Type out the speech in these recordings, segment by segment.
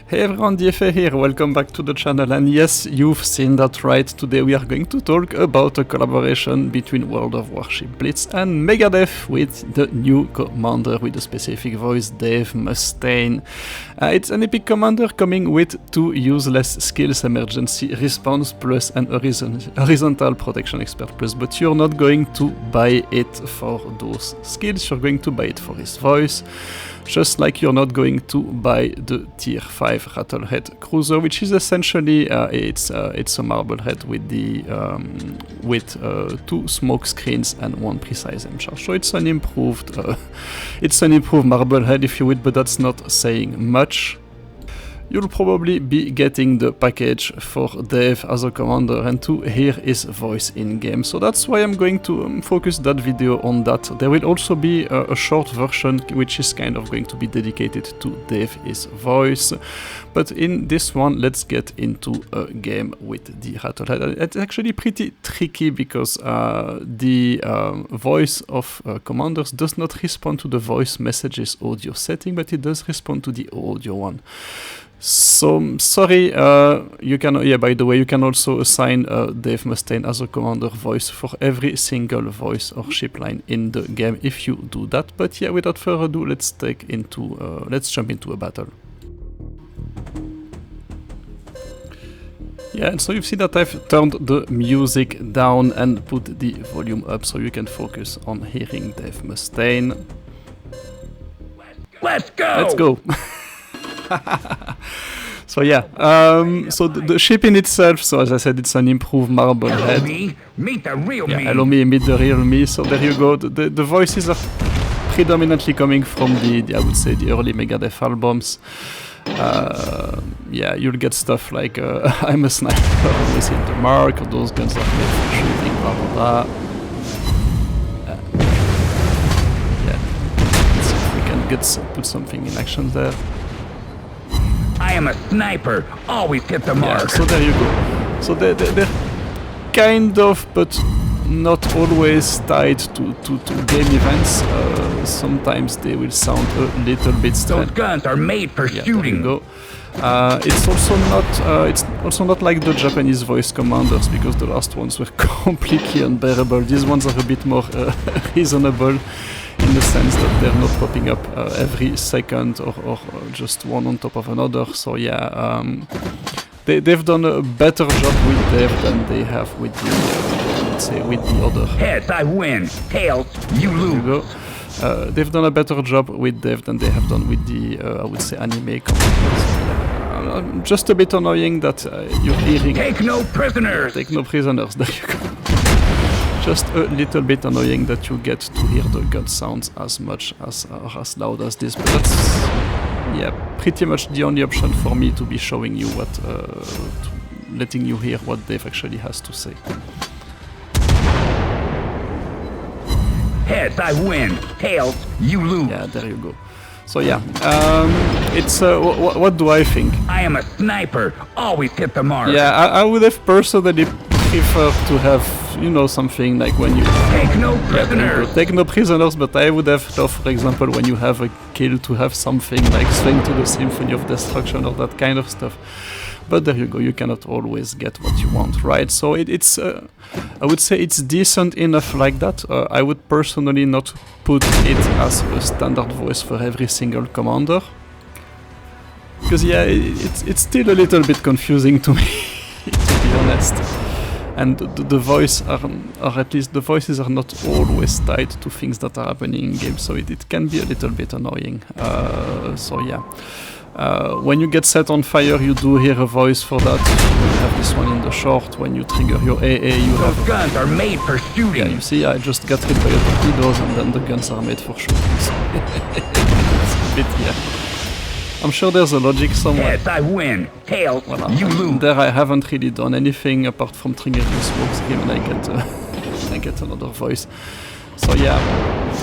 Hey everyone, DFA here, welcome back to the channel, and yes, you've seen that right, today we are going to talk about a collaboration between World of Warships Blitz and Megadeth with the new commander with a specific voice, Dave Mustaine. It's an epic commander coming with 2 useless skills, Emergency Response Plus and Horizontal Protection Expert Plus, but you're not going to buy it for those skills, you're going to buy it for his voice. Just like you're not going to buy the tier 5 Rattlehead Cruiser, which is essentially it's a Marblehead with the 2 smoke screens and 1 precise aim charge. So it's an improved Marblehead, if you will, but that's not saying much. You'll probably be getting the package for Dave as a commander and to hear his voice in-game. So that's why I'm going to focus that video on that. There will also be a short version which is kind of going to be dedicated to Dave, his voice. But in this one, let's get into a game with the Rattlehead. It's actually pretty tricky because the voice of commanders does not respond to the voice messages audio setting, but it does respond to the audio one. So sorry, you can. Yeah, by the way, you can also assign Dave Mustaine as a commander voice for every single voice or ship line in the game if you do that. But yeah, without further ado, let's jump into a battle. Yeah, and so you see that I've turned the music down and put the volume up so you can focus on hearing Dave Mustaine. Let's go! Let's go! So yeah, so the ship in itself, so as I said, it's an improved Marblehead. Meet the real me. Hello me, meet the real me. So there you go. The voices are predominantly coming from the I would say the early Megadeth albums. Yeah, you'll get stuff like I'm a sniper, always hit the mark, those guns are made for shooting, blah blah blah. Yeah, let's see if we can put something in action there. I am a sniper, always hit the mark. Yeah, so there you go. So they're kind of, but not always tied to game events. Sometimes they will sound a little bit strange. Those guns are made for shooting. There you go. It's also not like the Japanese voice commanders, because the last ones were completely unbearable. These ones are a bit more reasonable, in the sense that they're not popping up every second or just one on top of another. So yeah, they've done a better job with Dave than they have with the, let's say, with the other. Heads, I win. Tails, you lose. There you go. They've done a better job with Dave than they have done with the, I would say, anime commanders. Just a bit annoying that you're hearing... Take no prisoners! Take no prisoners, there you go. Just a little bit annoying that you get to hear the gun sounds as much as as loud as this, but that's yeah pretty much the only option for me to be showing you what, letting you hear what Dave actually has to say. Heads, I win. Tails, you lose. Yeah, there you go. So yeah, it's what do I think? I am a sniper, always hit the mark. Yeah, I would have personally prefer to have, you know, something like when you take no prisoners. Take no prisoners, but I would have thought, for example, when you have a kill, to have something like Swing to the Symphony of Destruction or that kind of stuff. But there you go, you cannot always get what you want, right? So it's I would say it's decent enough like that. I would personally not put it as a standard voice for every single commander, because yeah, it's still a little bit confusing to me, to be honest. And the voice or at least the voices are not always tied to things that are happening in game, so it can be a little bit annoying. So yeah, when you get set on fire, you do hear a voice for that. You have this one in the short. When you trigger your AA, you have... Those guns are made for shooting. Yeah, you see, I just got hit by a torpedoes, and then the guns are made for shooting. So it's a bit, yeah. I'm sure there's a logic somewhere. Yes, I win. Tails, you lose. There I haven't really done anything apart from triggering the smoke screen, and I get another voice. So yeah,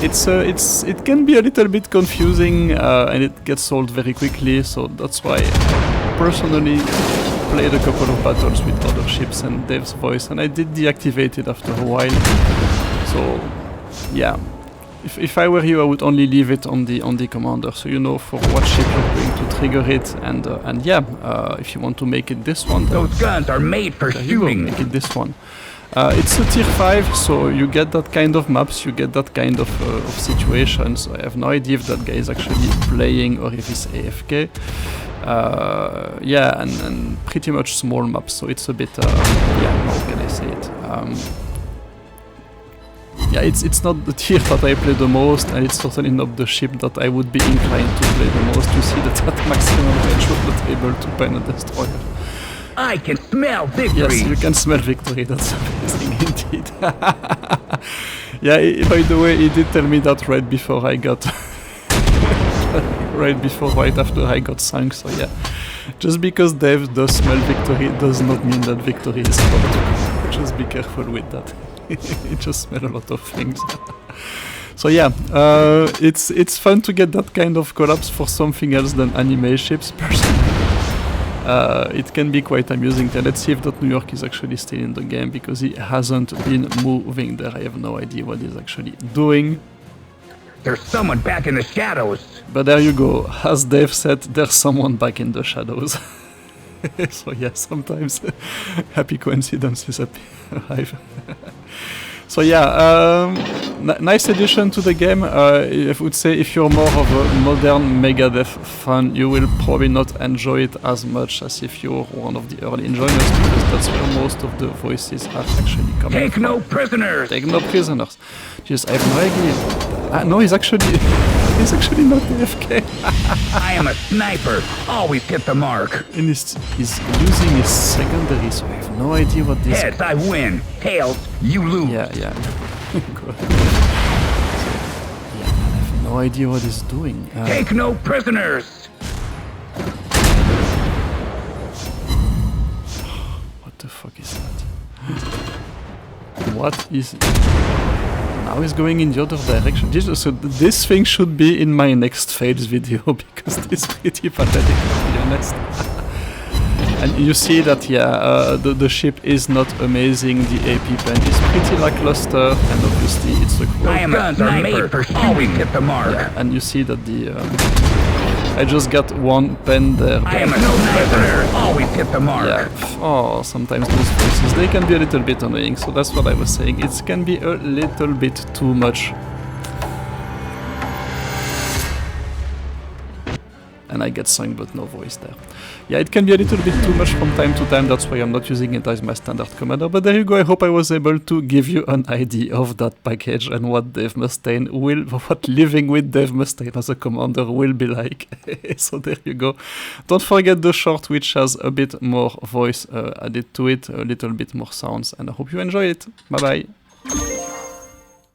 it can be a little bit confusing, and it gets solved very quickly. So that's why I personally played a couple of battles with other ships and Dave's voice, and I did deactivate it after a while. So yeah. If I were you, I would only leave it on the commander, so you know for what ship you're going to trigger it, and yeah, if you want to make it this one, Those guns are made for there you go, shooting. make it this one. It's a tier 5, so you get that kind of maps, you get that kind of situations. I have no idea if that guy is actually playing or if he's AFK. Yeah, and pretty much small maps, so it's a bit, yeah, how can I say it? Yeah, it's not the tier that I play the most, and it's certainly not the ship that I would be inclined to play the most. You see that at maximum range of the table to pen a destroyer. I can smell victory. Yes, you can smell victory, that's amazing indeed. Yeah, by the way, he did tell me that right before I got... right after I got sunk, so yeah. Just because Dave does smell victory does not mean that victory is coming. Just be careful with that. It just smells a lot of things. So yeah, it's fun to get that kind of collapse for something else than anime ships, personally. It can be quite amusing. Let's see if that New York is actually still in the game, because he hasn't been moving there. I have no idea what he's actually doing. There's someone back in the shadows. But there you go. As Dave said, there's someone back in the shadows. So yeah, sometimes happy coincidences arrive. So yeah, nice addition to the game. I would say if you're more of a modern Megadeth fan, you will probably not enjoy it as much as if you're one of the early enjoyers, because that's where most of the voices are actually coming Take from. no prisoners. Take no prisoners. Just, I have no idea. No, he's actually not AFK. I am a sniper. Always hit the mark. And he's using his secondary, so I have no idea what this... Heads, I win. Tails, you lose. Yeah. Go ahead. So, yeah, I have no idea what he's doing. Take no prisoners. What the fuck is that? What is... Now he's going in the other direction. So this thing should be in my next fails video, because this is pretty pathetic, to be honest. And you see that, yeah, the ship is not amazing, the AP pen is pretty lackluster, and obviously it's a I am a sniper. Always hit the mark. yeah, and you see that the... I just got one pen there. I am a sniper. Always hit the mark. Yeah, oh, sometimes those voices, they can be a little bit annoying, so that's what I was saying. It can be a little bit too much. And I get sung but no voice there. Yeah, it can be a little bit too much from time to time, that's why I'm not using it as my standard commander. But there you go, I hope I was able to give you an idea of that package and what Dave Mustaine will, what living with Dave Mustaine as a commander will be like. So there you go. Don't forget the short, which has a bit more voice added to it, a little bit more sounds, and I hope you enjoy it. Bye bye.